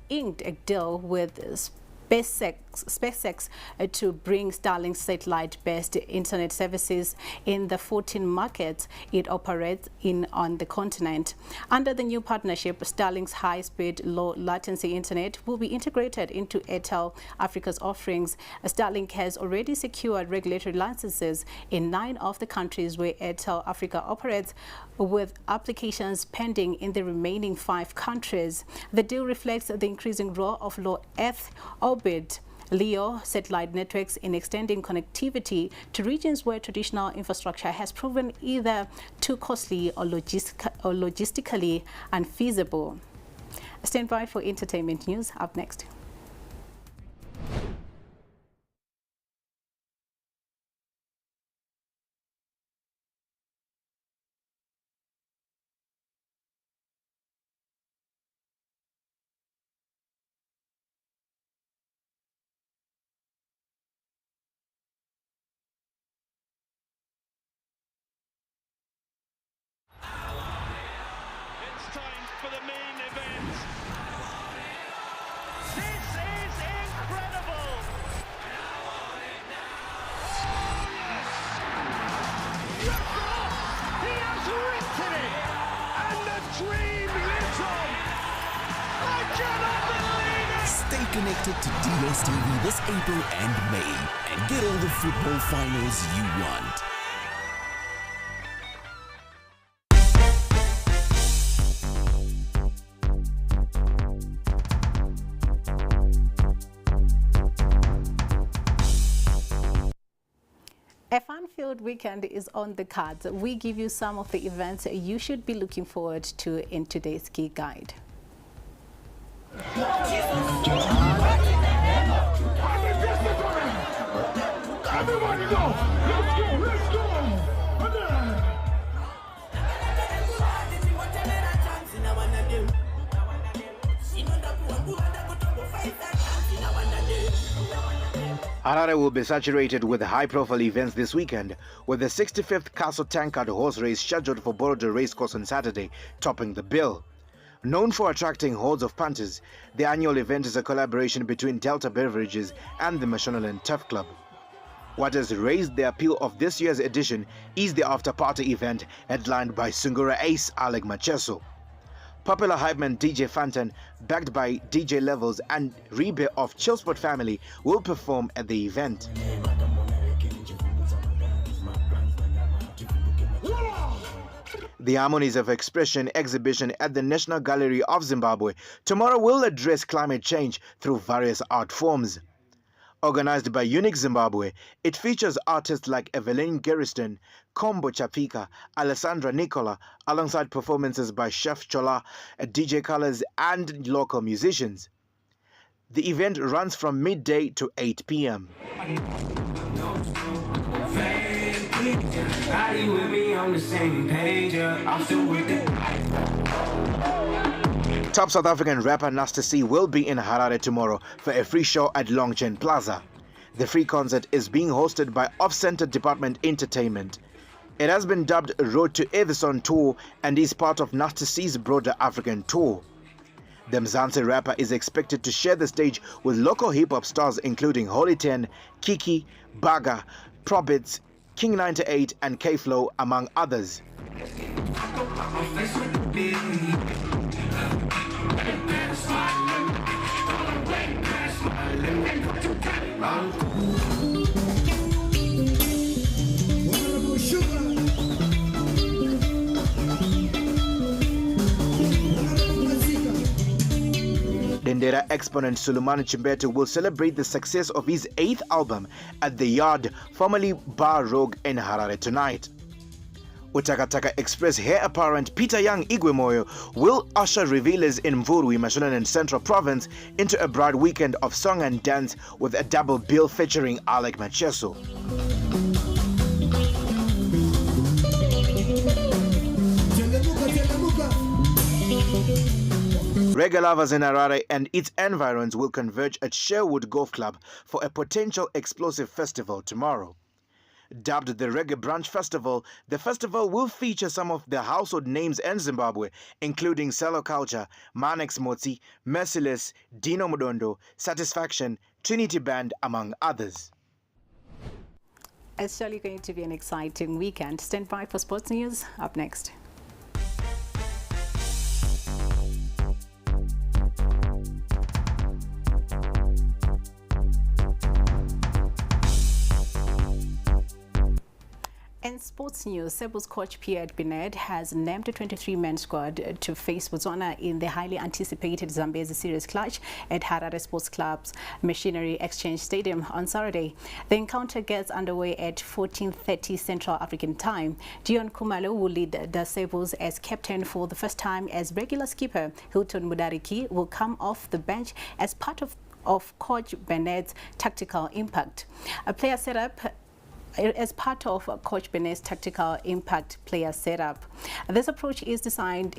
inked a deal with SpaceX to bring Starlink's satellite-based internet services in the 14 markets it operates in on the continent. Under the new partnership, Starlink's high-speed, low-latency internet will be integrated into Airtel Africa's offerings. Starlink has already secured regulatory licenses in 9 of the countries where Airtel Africa operates, with applications pending in the remaining 5 countries. The deal reflects the increasing role of low Earth orbit LEO satellite networks in extending connectivity to regions where traditional infrastructure has proven either too costly or logistically unfeasible. Stand by for entertainment news up next. connected to DSTV this April and May and get all the football finals you want. A fun-filled weekend is on the cards. We give you some of the events you should be looking forward to in today's Key Guide. Everybody go! Let's go! Let's go! Harare will be saturated with high-profile events this weekend, with the 65th Castle Tankard horse race scheduled for Borodo Racecourse on Saturday, topping the bill. Known for attracting hordes of punters, the annual event is a collaboration between Delta Beverages and the Mashonaland Turf Club. What has raised the appeal of this year's edition is the after-party event headlined by Sungura ace Alec Macheso. Popular hypeman DJ Fantan, backed by DJ Levels and Rebe of Chillspot family, will perform at the event. The Harmonies of Expression exhibition at the National Gallery of Zimbabwe tomorrow will address climate change through various art forms. Organized by Unique Zimbabwe, it features artists like Evelyn Geriston, Kombo Chapika, Alessandra Nicola, alongside performances by Chef Chola, DJ Colors, and local musicians. The event runs from midday to 8 p.m. Top South African rapper Nasta C will be in Harare tomorrow for a free show at Longchen Plaza. The free concert is being hosted by Off-Center Department Entertainment. It has been dubbed Road to Everson Tour and is part of Nasta C's broader African tour. The Mzansi rapper is expected to share the stage with local hip-hop stars including Holy 10, Kiki, Baga, Probits, King 98 and K-Flow, among others. Dendera exponent Sulumani Chimbetu will celebrate the success of his 8th album at the Yard, formerly Bar Rogue, in Harare tonight. Utakataka Express heir apparent Peter Young Igwemoyo will usher revealers in Mvurwi, Mashonaland Central Province into a bright weekend of song and dance with a double bill featuring Alec Macheso. Reggae lovers in Harare and its environs will converge at Sherwood Golf Club for a potential explosive festival tomorrow. Dubbed the Reggae Brunch Festival, the festival will feature some of the household names in Zimbabwe, including Cello Culture, Manex Motsi, Merciless, Dino Mudondo, Satisfaction, Trinity Band, among others. It's surely going to be an exciting weekend. Stand by for sports news. Up next. In sports news, Cebu's coach Pierre Binet has named a 23-man squad to face Botswana in the highly anticipated Zambezi Series clash at Harare Sports Club's Machinery Exchange Stadium on Saturday. The encounter gets underway at 14:30 Central African Time. Dion Kumalo will lead the Sebus as captain for the first time, as regular skipper Hilton Mudariki will come off the bench as part of Coach Bennett's tactical impact. A player setup as part of Coach Benet's tactical impact player setup. This approach is designed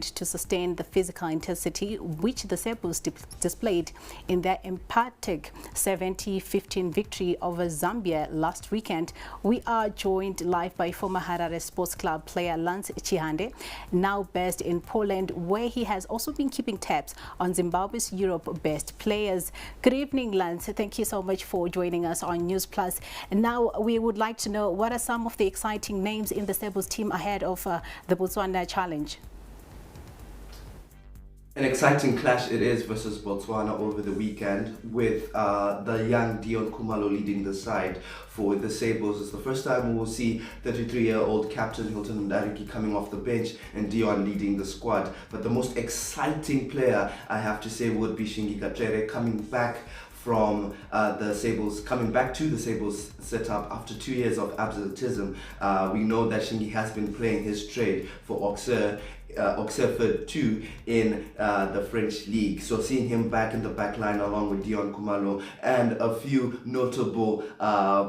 to sustain the physical intensity which the Sebus displayed in their emphatic 70-15 victory over Zambia last weekend. We are joined live by former Harare Sports Club player Lance Chihande, now based in Poland, where he has also been keeping tabs on Zimbabwe's Europe best players. Good evening, Lance. Thank you so much for joining us on Newsplus. Now, we would like to know what are some of the exciting names in the Sebus team ahead of the Botswana challenge. An exciting clash it is versus Botswana over the weekend, with the young Dion Khumalo leading the side for the Sables. It's the first time we will see 33-year-old captain Hilton Ndariki coming off the bench and Dion leading the squad. But the most exciting player, I have to say, would be Shingi Katlere, coming back from the Sables, coming back to the Sables setup after 2 years of absenteeism. We know that Shingi has been playing his trade for Auxerre 2 in the French league. So seeing him back in the back line along with Dion Khumalo and a few notable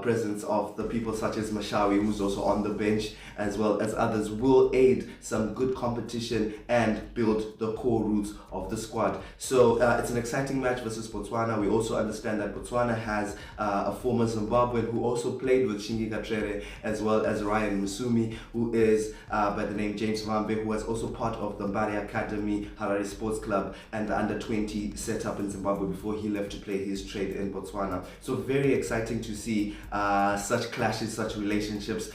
presence of the people such as Mashawi, who's also on the bench, as well as others, will aid some good competition and build the core roots of the squad. So it's an exciting match versus Botswana. We also understand that Botswana has a former Zimbabwean who also played with Shingi Katlere, as well as Ryan Musumi, who is by the name James Vambe, who was also part of the Mbari Academy, Harare Sports Club, and the under-20 setup in Zimbabwe before he left to play his trade in Botswana. So very exciting to see such clashes, such relationships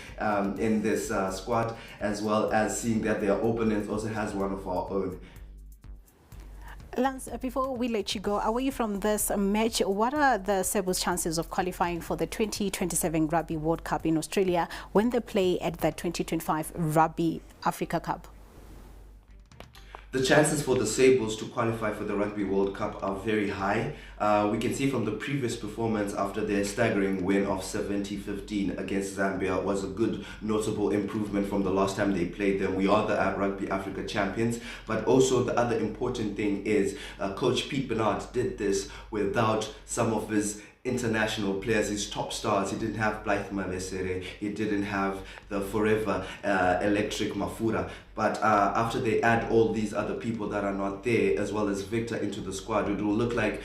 in this squad, as well as seeing that their opponent also has one of our own. Lance, before we let you go, away from this match, what are the Sables' chances of qualifying for the 2027 Rugby World Cup in Australia when they play at the 2025 Rugby Africa Cup? The chances for the Sables to qualify for the Rugby World Cup are very high. We can see from the previous performance after their staggering win of 70-15 against Zambia was a good notable improvement from the last time they played them. We are the Rugby Africa champions, but also the other important thing is Coach Pete Bernard did this without some of his international players, his top stars. He didn't have Blythe Malesere, he didn't have the forever electric Mafura. But after they add all these other people that are not there, as well as Victor, into the squad, it will look like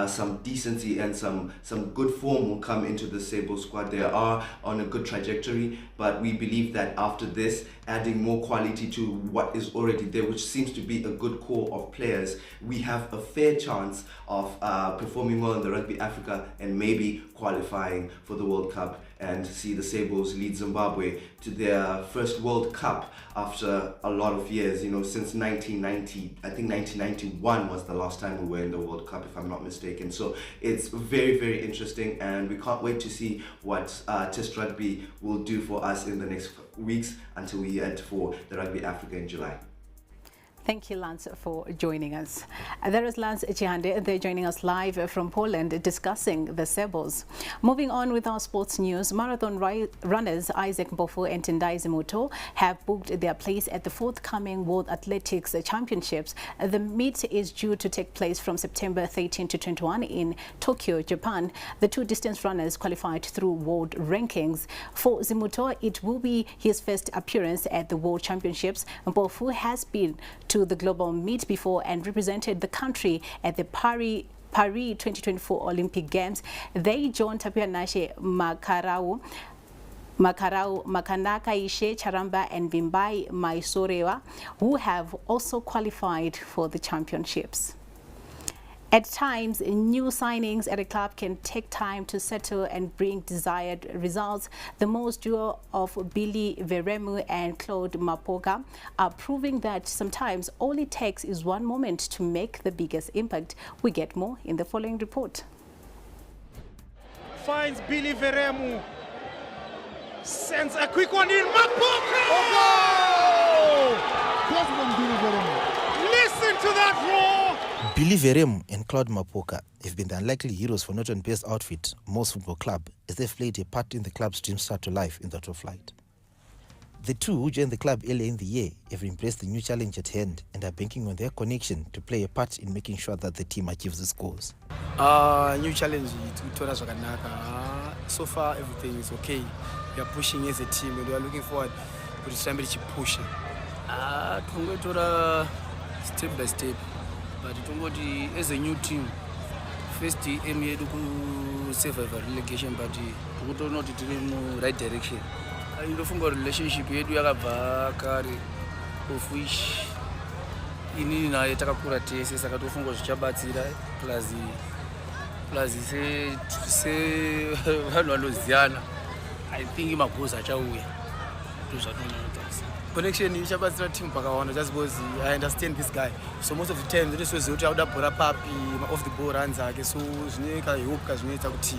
some decency and some good form will come into the Sable squad. They are on a good trajectory, but we believe that after this, adding more quality to what is already there, which seems to be a good core of players, we have a fair chance of performing well in the Rugby Africa and maybe qualifying for the World Cup and see the Sables lead Zimbabwe to their first World Cup after a lot of years, you know, since 1990. I think 1991 was the last time we were in the World Cup, if I'm not mistaken. So it's very, very interesting, and we can't wait to see what Test Rugby will do for us in the next weeks until we head for the Rugby Africa in July. Thank you, Lance, for joining us. There is Lance Chihande. They're joining us live from Poland discussing the Sables. Moving on with our sports news, marathon runners Isaac Mpofu and Tendai Zimuto have booked their place at the forthcoming World Athletics Championships. The meet is due to take place from September 13 to 21 in Tokyo, Japan. The two distance runners qualified through world rankings. For Zimuto, it will be his first appearance at the World Championships. Mpofu has been to the global meet before and represented the country at the Paris 2024 Olympic Games. They joined Tapia Nashe Makanaka Ishe Charamba and Bimbai Maisorewa, who have also qualified for the championships. At times, new signings at a club can take time to settle and bring desired results. The most duo of Billy Veremu and Claude Mapoka are proving that sometimes all it takes is one moment to make the biggest impact. We get more in the following report. Finds Billy Veremu. Sends a quick one in. Mapoka! Oh! That's one Billy Veremu. Listen to that roar! Billy Veremu and Claude Mapoka have been the unlikely heroes for Northern-based outfit Moss Football Club, as they've played a part in the club's dream start to life in the top flight. The two, who joined the club earlier in the year, have embraced the new challenge at hand and are banking on their connection to play a part in making sure that the team achieves its goals. New challenge, so far everything is okay. We are pushing as a team and we are looking forward to somebody to push. Step by step. But as a new team, first aim is to survive a relegation, but we don't know in the right direction. You don't think relationship we have of which in na yetakakura tese saka tofunga zvichabatsira plus se vanhu vanoziyana. I think magoals achauya ndozvatinoona. connection ichabatsira team pakawanda just because I understand this guy. So most of the time this was kuti auda bhora papi off the ball runs ake so zvinoika hope zvinoita kuti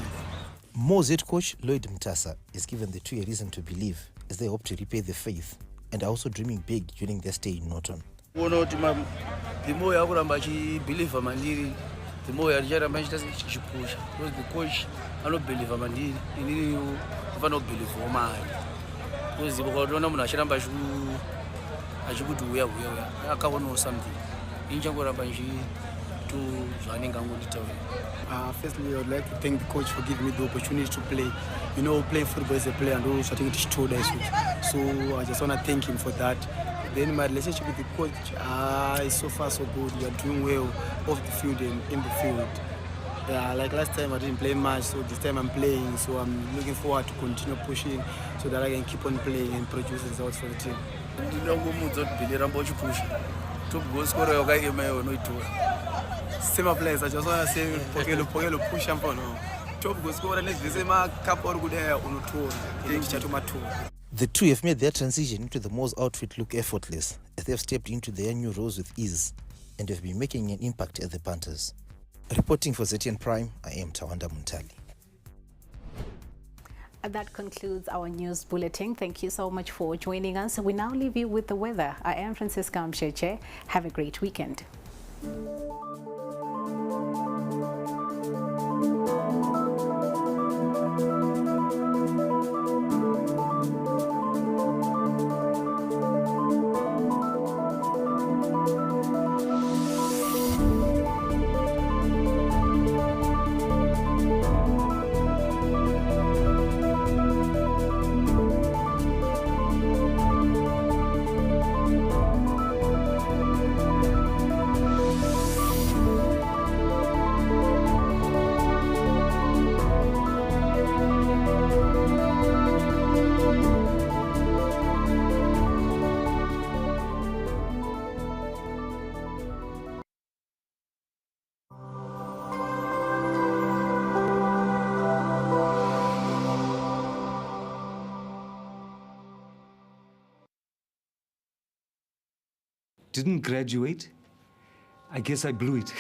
Mo's head coach Lloyd Mtasa is given the two a reason to believe as they hope to repay the faith and are also dreaming big during their stay in Norton. kuona kuti the more yakuramba achibhilivha mandiri the more yaricharamba chichipusha because the coach anobhilivha mandiri inini ufanira kubhilivhawo mari because ukaona munhu achiramba achikuti uya akaonawo something ini changoramba to zvaanenge angonditaurira. Firstly, I would like to thank the coach for giving me the opportunity to play. You know, playing football as a player and also I think it's told us. So I just want to thank him for that. Then my relationship with the coach is so far so good. We are doing well off the field and in the field. Yeah, like last time I didn't play much, so this time I'm playing. So I'm looking forward to continue pushing so that I can keep on playing and produce results for the team. Top goal scorer yokaemayo noitora. Same players, I just want to say pokelo push up on. Top goal scorer nezvese makapa uri kudaya unotora. The two have made their transition into the Mo's outfit look effortless as they have stepped into their new roles with ease and have been making an impact at the Panthers. Reporting for ZTN Prime, I am Tawanda Muntali. And that concludes our news bulletin. Thank you so much for joining us. We now leave you with the weather. I am Francisca Msheche. Have a great weekend. Didn't graduate? I guess I blew it.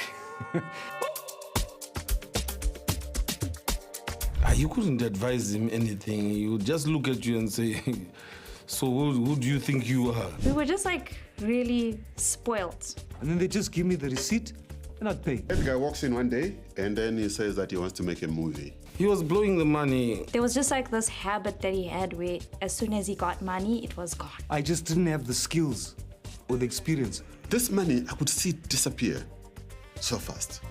You couldn't advise him anything. He would just look at you and say, so who do you think you are? We were just like really spoiled. And then they just give me the receipt and I'd pay. That guy walks in one day and then he says that he wants to make a movie. He was blowing the money. There was just like this habit that he had where as soon as he got money, it was gone. I just didn't have the skills or the experience. This money, I could see it disappear so fast.